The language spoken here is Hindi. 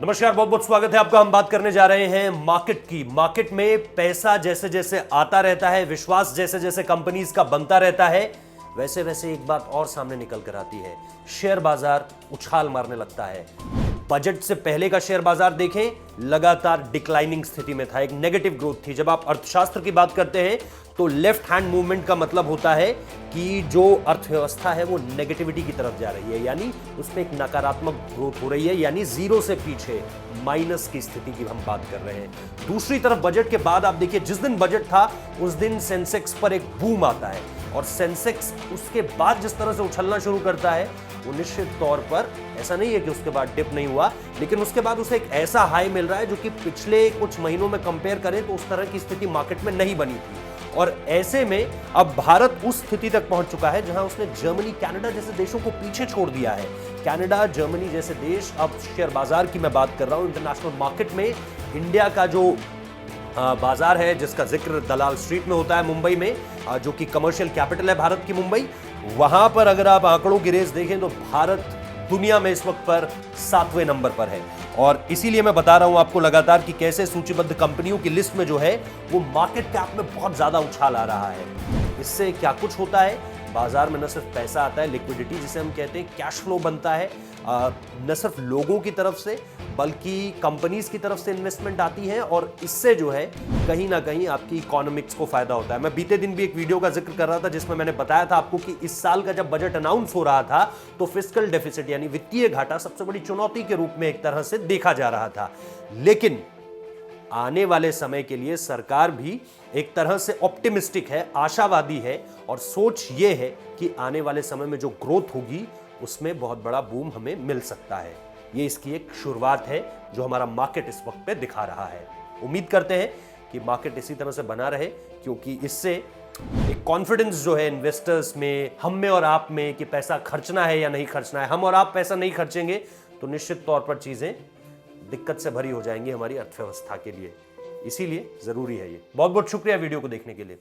नमस्कार, बहुत बहुत स्वागत है आपका। हम बात करने जा रहे हैं मार्केट की। मार्केट में पैसा जैसे जैसे आता रहता है, विश्वास जैसे जैसे कंपनीज का बनता रहता है, वैसे वैसे एक बात और सामने निकल कर आती है। शेयर बाजार उछाल मारने लगता है। बजट से पहले का शेयर बाजार देखें, लगातार डिक्लाइनिंग स्थिति में था, एक नेगेटिव ग्रोथ थी। जब आप अर्थशास्त्र की बात करते हैं तो लेफ्ट हैंड मूवमेंट का मतलब होता है कि जो अर्थव्यवस्था है वो नेगेटिविटी की तरफ जा रही है, यानी उसमें एक नकारात्मक ग्रोथ हो रही है, यानी जीरो से पीछे माइनस की स्थिति की हम बात कर रहे हैं। दूसरी तरफ बजट के बाद आप देखिए, जिस दिन बजट था उस दिन सेंसेक्स पर एक बूम आता है और सेंसेक्स उसके बाद जिस तरह से उछलना शुरू करता है वो निश्चित तौर पर ऐसा नहीं है कि उसके बाद डिप नहीं हुआ, लेकिन उसके बाद उसे एक ऐसा हाई मिल रहा है जो कि पिछले कुछ महीनों में कंपेयर करें तो उस तरह की स्थिति मार्केट में नहीं बनी थी। और ऐसे में अब भारत उस स्थिति तक पहुंच चुका है जहां उसने जर्मनी, कनाडा जैसे देशों को पीछे छोड़ दिया है। कनाडा, जर्मनी जैसे देश, अब शेयर बाजार की मैं बात कर रहा हूं, इंटरनेशनल मार्केट में इंडिया का जो बाजार है जिसका जिक्र दलाल स्ट्रीट में होता है मुंबई में, जो कि कमर्शियल कैपिटल है भारत की मुंबई, वहां पर अगर आप आंकड़ों की रेस देखें तो भारत दुनिया में इस वक्त पर 7वें नंबर पर है। और इसीलिए मैं बता रहा हूं आपको लगातार कि कैसे सूचीबद्ध कंपनियों की लिस्ट में जो है वो मार्केट कैप में बहुत ज्यादा उछाल आ रहा है। इससे क्या कुछ होता है, बाजार में न सिर्फ पैसा आता है, लिक्विडिटी जिसे हम कहते हैं, कैश फ्लो बनता है, न सिर्फ लोगों की तरफ से बल्कि कंपनीज की तरफ से इन्वेस्टमेंट आती है और इससे जो है कहीं ना कहीं आपकी इकोनॉमिक्स को फायदा होता है। मैं बीते दिन भी एक वीडियो का जिक्र कर रहा था जिसमें मैंने बताया था आपको कि इस साल का जब बजट अनाउंस हो रहा था तो फिस्कल डेफिसिट यानी वित्तीय घाटा सबसे बड़ी चुनौती के रूप में एक तरह से देखा जा रहा था। लेकिन आने वाले समय के लिए सरकार भी एक तरह से ऑप्टिमिस्टिक है, आशावादी है और सोच ये है कि आने वाले समय में जो ग्रोथ होगी उसमें बहुत बड़ा बूम हमें मिल सकता है। ये इसकी एक शुरुआत है जो हमारा मार्केट इस वक्त पे दिखा रहा है। उम्मीद करते हैं कि मार्केट इसी तरह से बना रहे, क्योंकि इससे एक कॉन्फिडेंस जो है इन्वेस्टर्स में, हम में और आप में, कि पैसा खर्चना है या नहीं खर्चना है। हम और आप पैसा नहीं खर्चेंगे तो निश्चित तौर पर चीजें दिक्कत से भरी हो जाएंगी हमारी अर्थव्यवस्था के लिए। इसीलिए जरूरी है ये। बहुत बहुत शुक्रिया वीडियो को देखने के लिए।